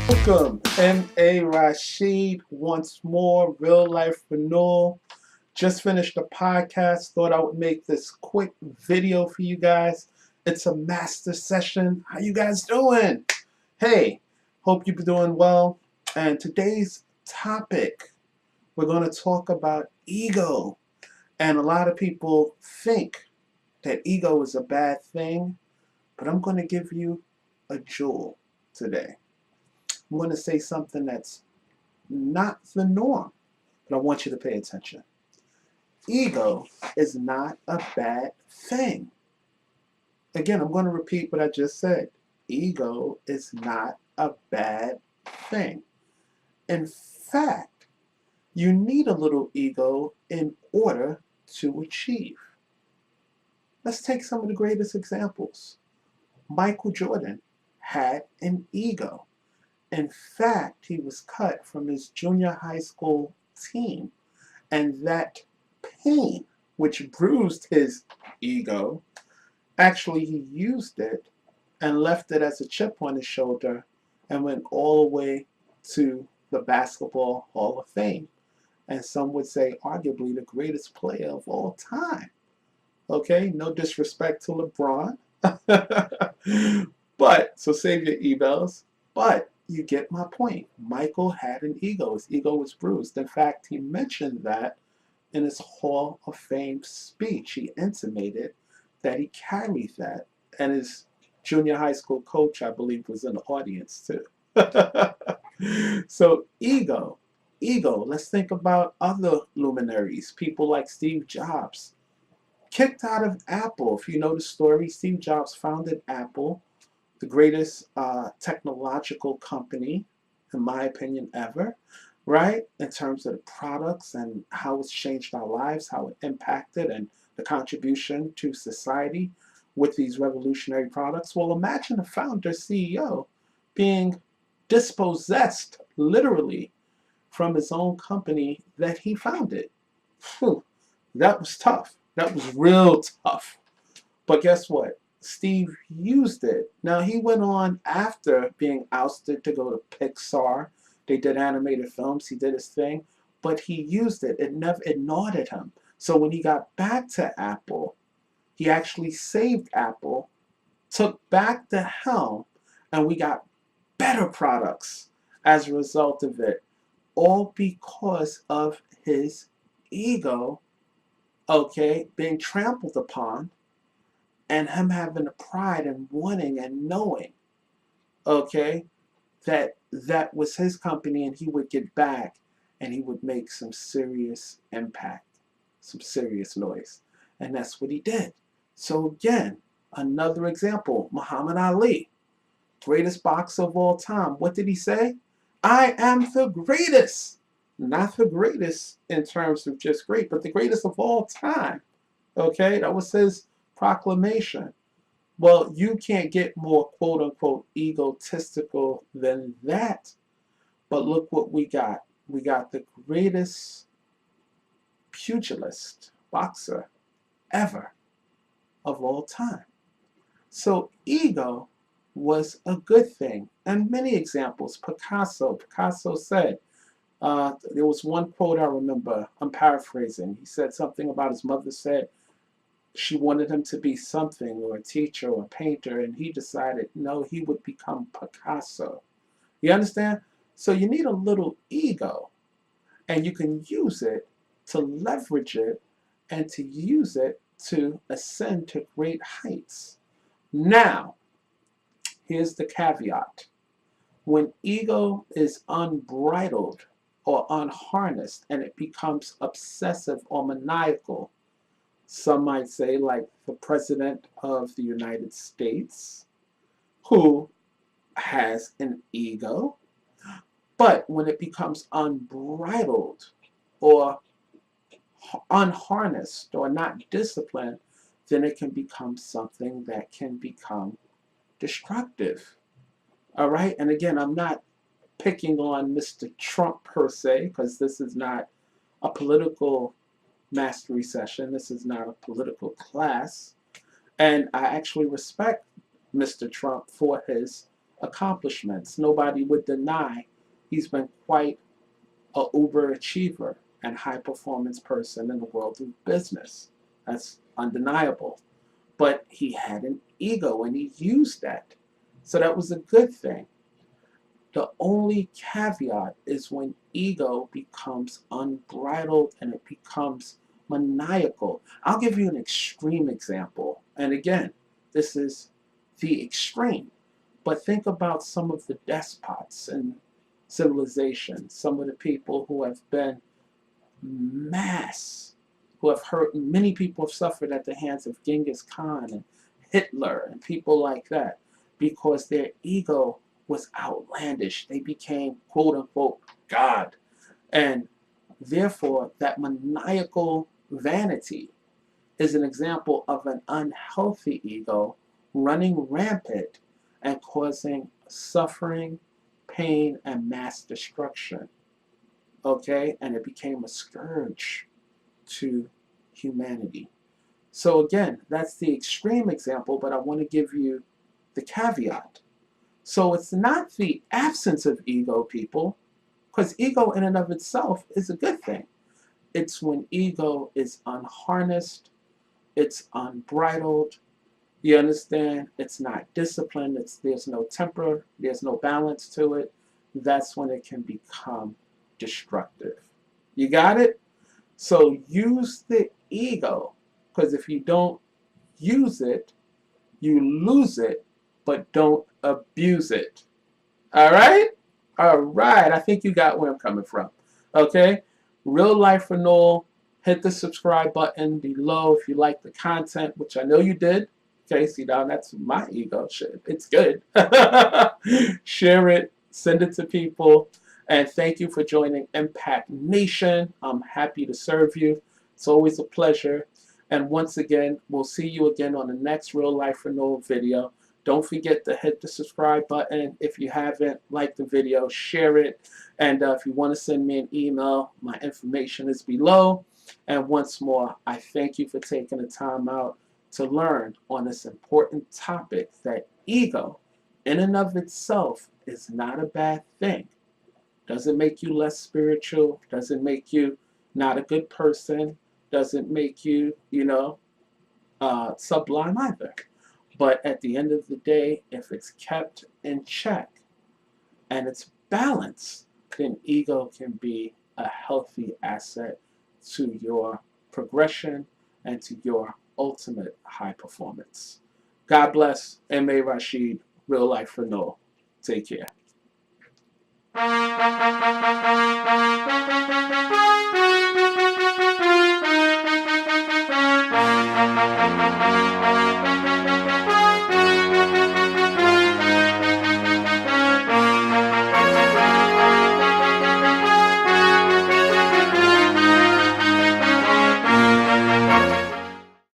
Welcome, M.A. Rasheed, once more, Real Life Renewal. Just finished the podcast. Thought I would make this quick video for you guys. It's a master session. How you guys doing? Hey, hope you're doing well. And today's topic, we're going to talk about ego. And a lot of people think that ego is a bad thing, but I'm going to give you a jewel today. I'm going to say something that's not the norm, but I want you to pay attention. Ego is not a bad thing. Again, I'm going to repeat what I just said. Ego is not a bad thing. In fact, you need a little ego in order to achieve. Let's take some of the greatest examples. Michael Jordan had an ego. In fact, he was cut from his junior high school team, and that pain, which bruised his ego, actually he used it and left it as a chip on his shoulder and went all the way to the Basketball Hall of Fame. And some would say, arguably, the greatest player of all time. Okay, no disrespect to LeBron. But, so save your emails. But you get my point. Michael had an ego. His ego was bruised. In fact, he mentioned that in his Hall of Fame speech. He intimated that he carried that. And his junior high school coach, I believe, was in the audience too. So, ego. Let's think about other luminaries, people like Steve Jobs. Kicked out of Apple. If you know the story, Steve Jobs founded Apple, the greatest technological company, in my opinion, ever, right? In terms of the products and how it's changed our lives, how it impacted, and the contribution to society with these revolutionary products. Well, imagine a founder, CEO, being dispossessed, literally, from his own company that he founded. Whew, that was tough. That was real tough. But guess what? Steve used it. Now he went on after being ousted to go to Pixar. They did animated films. He did his thing, but he used it. It gnawed at him. So when he got back to Apple, he actually saved Apple, took back the helm, and we got better products as a result of it. All because of his ego, okay, being trampled upon, and him having the pride and wanting and knowing, okay, that that was his company and he would get back and he would make some serious impact, some serious noise. And that's what he did. So again, another example, Muhammad Ali, greatest boxer of all time. What did he say? I am the greatest. Not the greatest in terms of just great, but the greatest of all time. Okay, that was his proclamation. Well, you can't get more quote unquote egotistical than that. But look what we got. We got the greatest pugilist, boxer ever of all time. So ego was a good thing. And many examples. Picasso said, there was one quote I remember, I'm paraphrasing. He said something about his mother said, she wanted him to be something, or a teacher or a painter, and he decided no, he would become Picasso. You understand? So you need a little ego, and you can use it to leverage it and to use it to ascend to great heights. Now, here's the caveat. When ego is unbridled or unharnessed and it becomes obsessive or maniacal, some might say, like the President of the United States, who has an ego, but when it becomes unbridled or unharnessed or not disciplined, then it can become something that can become destructive. All right? And again, I'm not picking on Mr. Trump per se, because this is not a political mastery session. This is not a political class. And I actually respect Mr. Trump for his accomplishments. Nobody would deny he's been quite a uber achiever and high performance person in the world of business. That's undeniable. But he had an ego and he used that. So that was a good thing. The only caveat is when ego becomes unbridled and it becomes maniacal. I'll give you an extreme example. And again, this is the extreme. But think about some of the despots in civilization, some of the people who have been mass, who have hurt, many people have suffered at the hands of Genghis Khan and Hitler and people like that because their ego was outlandish. They became quote unquote God. And therefore, that maniacal vanity is an example of an unhealthy ego running rampant and causing suffering, pain, and mass destruction. Okay? And it became a scourge to humanity. So, again, that's the extreme example, but I want to give you the caveat. So, it's not the absence of ego, people, because ego in and of itself is a good thing. It's when ego is unharnessed, it's unbridled. You understand? It's not disciplined. There's no temper. There's no balance to it. That's when it can become destructive. You got it? So use the ego, because if you don't use it, you lose it, but don't abuse it. All right? All right. I think you got where I'm coming from. Okay? Real Life Renewal. Hit the subscribe button below if you like the content, which I know you did. Okay, see now that's my ego. Shit, it's good. Share it, send it to people, and thank you for joining Mpact Nation. I'm happy to serve you. It's always a pleasure. And once again, we'll see you again on the next Real Life Renewal video. Don't forget to hit the subscribe button. If you haven't, like the video, share it. And if you want to send me an email, my information is below. And once more, I thank you for taking the time out to learn on this important topic that ego, in and of itself, is not a bad thing. Doesn't make you less spiritual, doesn't make you not a good person, doesn't make you, sublime either. But at the end of the day, if it's kept in check and it's balanced, then ego can be a healthy asset to your progression and to your ultimate high performance. God bless. M.A. Rasheed, Real Life Renewal. Take care.